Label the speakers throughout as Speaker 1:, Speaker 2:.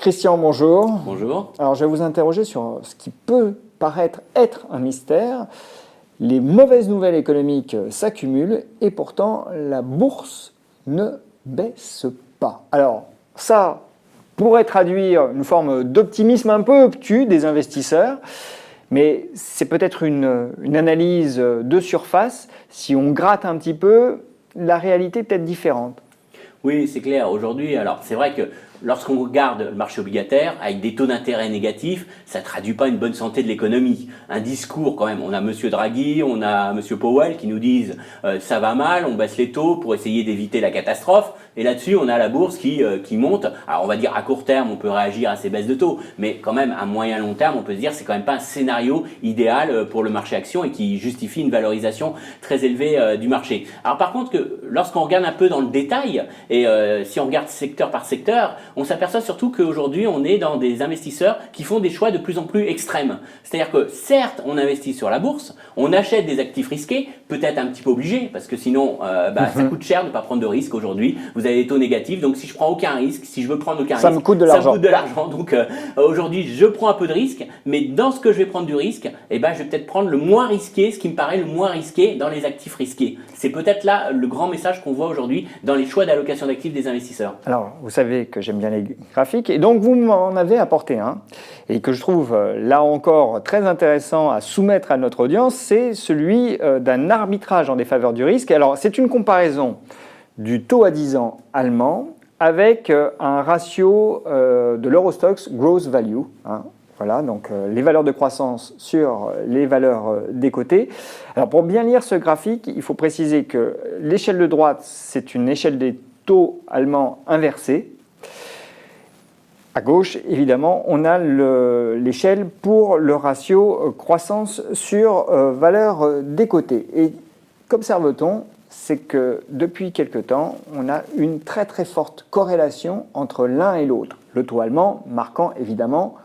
Speaker 1: Christian, bonjour.
Speaker 2: Bonjour.
Speaker 1: Alors, je vais vous interroger sur ce qui peut paraître être un mystère. Les mauvaises nouvelles économiques s'accumulent et pourtant la bourse ne baisse pas. Alors, ça pourrait traduire une forme d'optimisme un peu obtus des investisseurs, mais c'est peut-être une analyse de surface. Si on gratte un petit peu, la réalité est peut-être différente.
Speaker 2: Oui, c'est clair. Aujourd'hui, alors c'est vrai que lorsqu'on regarde le marché obligataire avec des taux d'intérêt négatifs, ça ne traduit pas une bonne santé de l'économie. Un discours quand même, on a M. Draghi, on a M. Powell qui nous disent ça va mal, on baisse les taux pour essayer d'éviter la catastrophe. Et là-dessus, on a la bourse qui monte. Alors on va dire à court terme, on peut réagir à ces baisses de taux, mais quand même à moyen long terme, on peut se dire que c'est quand même pas un scénario idéal pour le marché action et qui justifie une valorisation très élevée du marché. Alors par contre, lorsqu'on regarde un peu dans le détail et si on regarde secteur par secteur, on s'aperçoit surtout qu'aujourd'hui, on est dans des investisseurs qui font des choix de plus en plus extrêmes. C'est-à-dire que certes, on investit sur la bourse, on achète des actifs risqués, peut-être un petit peu obligé, parce que sinon, ça coûte cher de ne pas prendre de risque aujourd'hui. Vous avez des taux négatifs, donc si je prends aucun risque, si je veux prendre aucun risque,
Speaker 1: ça me coûte de l'argent.
Speaker 2: Donc aujourd'hui, je prends un peu de risque, mais dans ce que je vais prendre du risque, je vais peut-être prendre le moins risqué, ce qui me paraît le moins risqué dans les actifs risqués. C'est peut-être là le grand message qu'on voit aujourd'hui dans les choix d'allocation d'actifs des investisseurs.
Speaker 1: Alors, vous savez que j'aime bien les graphiques, et donc vous m'en avez apporté un, et que je trouve là encore très intéressant à soumettre à notre audience, c'est celui d'un arbitrage en défaveur du risque. Alors, c'est une comparaison du taux à 10 ans allemand avec un ratio de l'Eurostoxx Growth Value. Voilà, donc les valeurs de croissance sur les valeurs des côtés. Alors, pour bien lire ce graphique, il faut préciser que l'échelle de droite, c'est une échelle des taux allemands inversée. À gauche, évidemment, on a l'échelle pour le ratio croissance sur valeur des côtés. Et qu'observe-t-on? C'est que depuis quelque temps, on a une très très forte corrélation entre l'un et l'autre. Le taux allemand marquant évidemment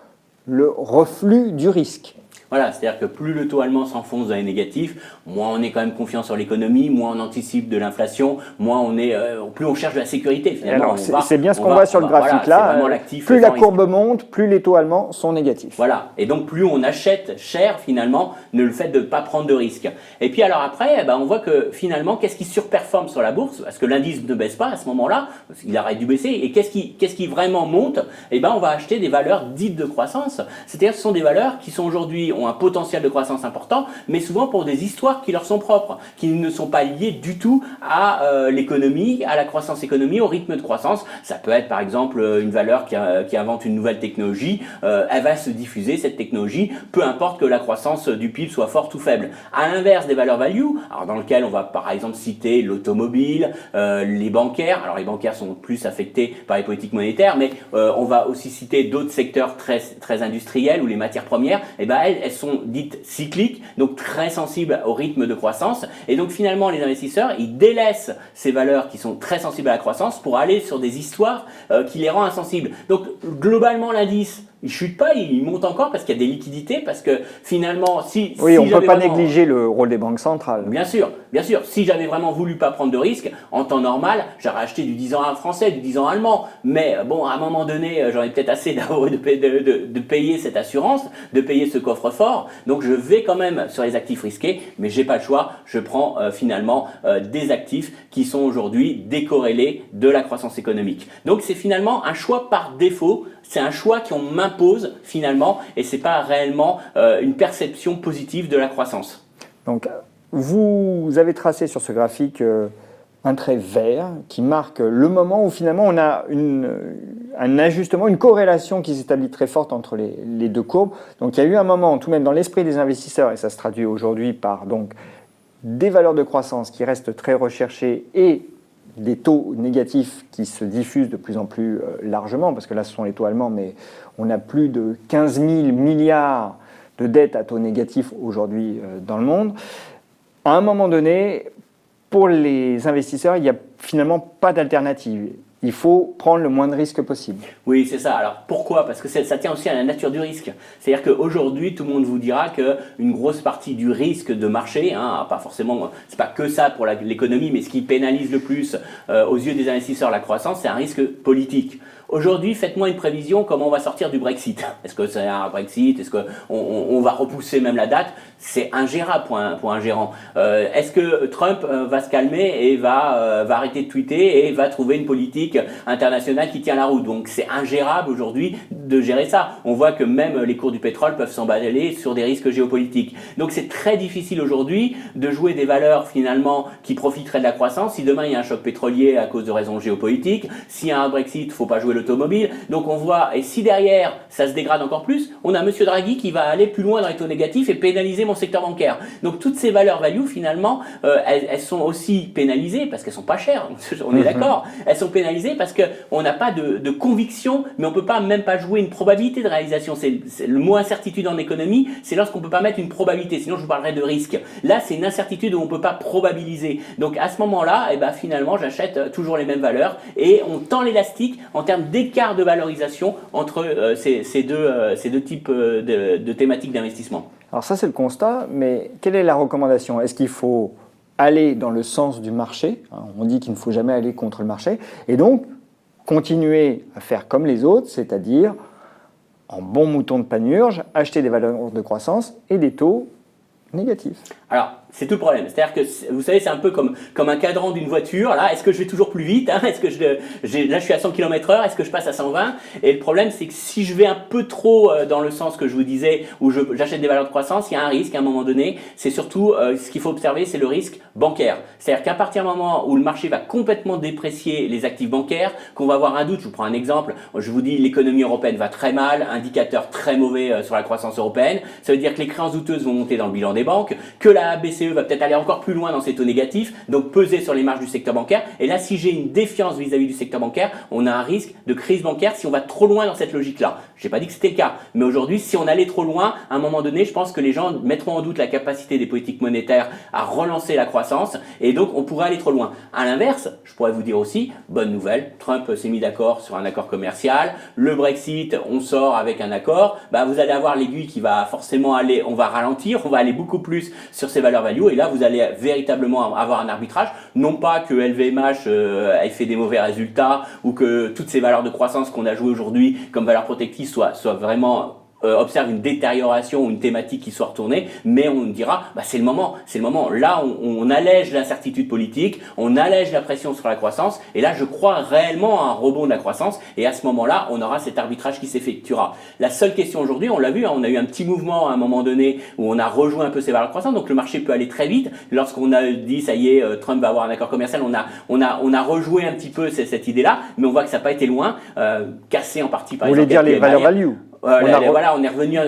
Speaker 1: le reflux du risque.
Speaker 2: Voilà, c'est-à-dire que plus le taux allemand s'enfonce dans les négatifs, moins on est quand même confiant sur l'économie, moins on anticipe de l'inflation, moins plus on cherche de la sécurité finalement.
Speaker 1: C'est bien ce qu'on voit sur le graphique là. Plus la courbe monte, plus les taux allemands sont négatifs.
Speaker 2: Voilà, et donc plus on achète cher finalement le fait de ne pas prendre de risques. Et puis alors après, on voit que finalement, qu'est-ce qui surperforme sur la bourse? Parce que l'indice ne baisse pas à ce moment-là, il arrête de baisser. Et qu'est-ce qui vraiment monte? On va acheter des valeurs dites de croissance. C'est-à-dire que ce sont des valeurs qui sont aujourd'hui ont un potentiel de croissance important, mais souvent pour des histoires qui leur sont propres, qui ne sont pas liées du tout à l'économie, à la croissance économique, au rythme de croissance. Ça peut être par exemple une valeur qui invente une nouvelle technologie, elle va se diffuser cette technologie, peu importe que la croissance du PIB soit forte ou faible. À l'inverse des valeurs value, alors dans lequel on va par exemple citer l'automobile, les bancaires. Alors les bancaires sont plus affectés par les politiques monétaires, mais on va aussi citer d'autres secteurs très, très industriels ou les matières premières. Elles sont dites cycliques, donc très sensibles au rythme de croissance. Et donc finalement, les investisseurs, ils délaissent ces valeurs qui sont très sensibles à la croissance pour aller sur des histoires qui les rendent insensibles. Donc globalement, l'indice, il ne chute pas, il monte encore parce qu'il y a des liquidités, parce que finalement,
Speaker 1: Oui, on ne peut pas négliger le rôle des banques centrales.
Speaker 2: Bien sûr. Si j'avais vraiment voulu pas prendre de risque, en temps normal, j'aurais acheté du 10 ans français, du 10 ans allemand. Mais bon, à un moment donné, j'en ai peut-être assez de payer cette assurance, de payer ce coffre-fort. Donc je vais quand même sur les actifs risqués, mais j'ai pas le choix. Je prends finalement des actifs qui sont aujourd'hui décorrélés de la croissance économique. Donc c'est finalement un choix par défaut. C'est un choix qu'on m'impose finalement et ce n'est pas réellement une perception positive de la croissance.
Speaker 1: Donc vous avez tracé sur ce graphique un trait vert qui marque le moment où finalement on a un ajustement, une corrélation qui s'établit très forte entre les deux courbes. Donc il y a eu un moment, tout de même dans l'esprit des investisseurs, et ça se traduit aujourd'hui par donc, des valeurs de croissance qui restent très recherchées et des taux négatifs qui se diffusent de plus en plus largement, parce que là ce sont les taux allemands, mais on a plus de 15 000 milliards de dettes à taux négatifs aujourd'hui dans le monde. À un moment donné, pour les investisseurs, il n'y a finalement pas d'alternative. Il faut prendre le moins de risques possible.
Speaker 2: Oui, c'est ça. Alors pourquoi? Parce que ça tient aussi à la nature du risque. C'est-à-dire qu'aujourd'hui, tout le monde vous dira qu'une grosse partie du risque de marché, pas forcément, c'est pas que ça pour l'économie, mais ce qui pénalise le plus aux yeux des investisseurs la croissance, c'est un risque politique. Aujourd'hui, faites-moi une prévision comment on va sortir du Brexit. Est-ce que c'est un Brexit? Est-ce qu'on va repousser même la date? C'est ingérable pour un gérant. Est-ce que Trump va se calmer et va arrêter de tweeter et va trouver une politique internationale qui tient la route? Donc c'est ingérable aujourd'hui de gérer ça. On voit que même les cours du pétrole peuvent s'emballer sur des risques géopolitiques. Donc c'est très difficile aujourd'hui de jouer des valeurs finalement qui profiteraient de la croissance. Si demain il y a un choc pétrolier à cause de raisons géopolitiques, s'il y a un Brexit, il ne faut pas jouer l'automobile. Donc on voit, et si derrière ça se dégrade encore plus, on a M. Draghi qui va aller plus loin dans les taux négatifs et pénaliser mon secteur bancaire. Donc toutes ces valeurs value finalement, elles sont aussi pénalisées parce qu'elles sont pas chères, on est d'accord. Elles sont pénalisées parce qu'on n'a pas de conviction, mais on peut pas même pas jouer une probabilité de réalisation. C'est le mot incertitude en économie, c'est lorsqu'on peut pas mettre une probabilité, sinon je vous parlerai de risque. Là c'est une incertitude où on peut pas probabiliser. Donc à ce moment-là, eh ben, finalement j'achète toujours les mêmes valeurs et on tend l'élastique en termes d'écart de valorisation entre ces deux types de thématiques d'investissement.
Speaker 1: Alors ça, c'est le constat, mais quelle est la recommandation? Est-ce qu'il faut aller dans le sens du marché? On dit qu'il ne faut jamais aller contre le marché. Et donc, continuer à faire comme les autres, c'est-à-dire, en bon mouton de panurge, acheter des valeurs de croissance et des taux négatifs.
Speaker 2: Alors, c'est tout le problème. C'est-à-dire que, vous savez, c'est un peu comme un cadran d'une voiture. Là, est-ce que je vais toujours plus vite? Est-ce que là, je suis à 100 km/h. Est-ce que je passe à 120? Et le problème, c'est que si je vais un peu trop dans le sens que je vous disais, où j'achète des valeurs de croissance, il y a un risque à un moment donné. C'est surtout, ce qu'il faut observer, c'est le risque bancaire. C'est-à-dire qu'à partir du moment où le marché va complètement déprécier les actifs bancaires, qu'on va avoir un doute, je vous prends un exemple, je vous dis l'économie européenne va très mal, indicateur très mauvais sur la croissance européenne. Ça veut dire que les créances douteuses vont monter dans le bilan des banques, que la BCE va peut-être aller encore plus loin dans ses taux négatifs, donc peser sur les marges du secteur bancaire. Et là, si j'ai une défiance vis-à-vis du secteur bancaire, on a un risque de crise bancaire si on va trop loin dans cette logique-là. Je n'ai pas dit que c'était le cas, mais aujourd'hui, si on allait trop loin, à un moment donné, je pense que les gens mettront en doute la capacité des politiques monétaires à relancer la croissance, et donc on pourrait aller trop loin. À l'inverse, je pourrais vous dire aussi, bonne nouvelle, Trump s'est mis d'accord sur un accord commercial, le Brexit, on sort avec un accord, bah vous allez avoir l'aiguille qui va forcément aller, on va ralentir, on va aller beaucoup plus sur ces valeurs value, et là vous allez véritablement avoir un arbitrage, non pas que LVMH ait fait des mauvais résultats ou que toutes ces valeurs de croissance qu'on a jouées aujourd'hui comme valeurs protectrices soient vraiment observe une détérioration ou une thématique qui soit retournée, mais on dira bah, c'est le moment. Là on allège l'incertitude politique, on allège la pression sur la croissance, et là je crois réellement à un rebond de la croissance, et à ce moment-là on aura cet arbitrage qui s'effectuera. La seule question aujourd'hui, on l'a vu, on a eu un petit mouvement à un moment donné où on a rejoint un peu ces valeurs de croissance, donc le marché peut aller très vite. Lorsqu'on a dit ça y est, Trump va avoir un accord commercial, on a rejoué un petit peu cette idée-là, mais on voit que ça n'a pas été loin, cassé en partie par exemple.
Speaker 1: Vous voulez dire les valeurs value?
Speaker 2: Voilà, on est revenu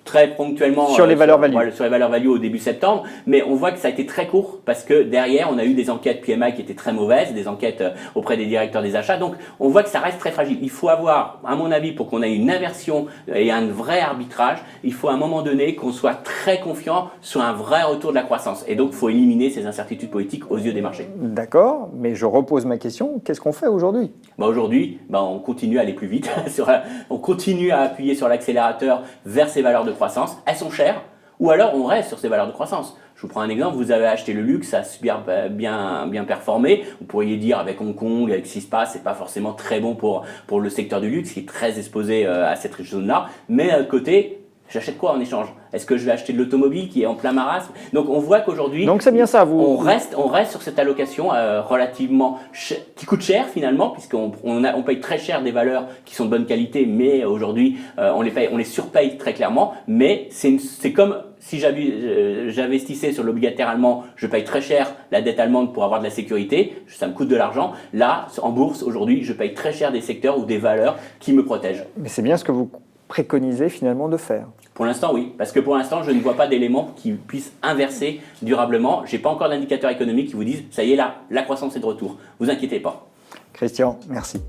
Speaker 2: très ponctuellement
Speaker 1: sur les valeurs value.
Speaker 2: Sur les valeurs value au début septembre, mais on voit que ça a été très court parce que derrière on a eu des enquêtes PMI qui étaient très mauvaises, des enquêtes auprès des directeurs des achats, donc on voit que ça reste très fragile. Il faut avoir, à mon avis, pour qu'on ait une inversion et un vrai arbitrage, il faut à un moment donné qu'on soit très confiant sur un vrai retour de la croissance, et donc il faut éliminer ces incertitudes politiques aux yeux des marchés.
Speaker 1: D'accord, mais je repose ma question, qu'est-ce qu'on fait aujourd'hui?
Speaker 2: Aujourd'hui, on continue à aller plus vite, on continue à appuyer sur l'accélérateur vers ces valeurs de croissance. Elles sont chères, ou alors on reste sur ces valeurs de croissance. Je vous prends un exemple, vous avez acheté le luxe, ça a super bien performé. Vous pourriez dire avec Hong Kong, avec ce qui se passe, c'est pas forcément très bon pour le secteur du luxe qui est très exposé à cette zone-là. Mais d'un côté, j'achète quoi en échange? Est-ce que je vais acheter de l'automobile qui est en plein marasme? Donc on voit qu'aujourd'hui,
Speaker 1: donc c'est bien ça,
Speaker 2: on reste sur cette allocation relativement qui coûte cher finalement, puisqu'on paye très cher des valeurs qui sont de bonne qualité, mais aujourd'hui on les surpaye très clairement. Mais c'est comme si j'investissais sur l'obligataire allemand, je paye très cher la dette allemande pour avoir de la sécurité, ça me coûte de l'argent. Là, en bourse aujourd'hui, je paye très cher des secteurs ou des valeurs qui me protègent.
Speaker 1: Mais c'est bien ce que vous préconisez finalement de faire.
Speaker 2: Pour l'instant, oui. Parce que pour l'instant, je ne vois pas d'éléments qui puissent inverser durablement. Je n'ai pas encore d'indicateurs économiques qui vous disent « ça y est, là, la croissance est de retour ». Vous inquiétez pas.
Speaker 1: Christian, merci.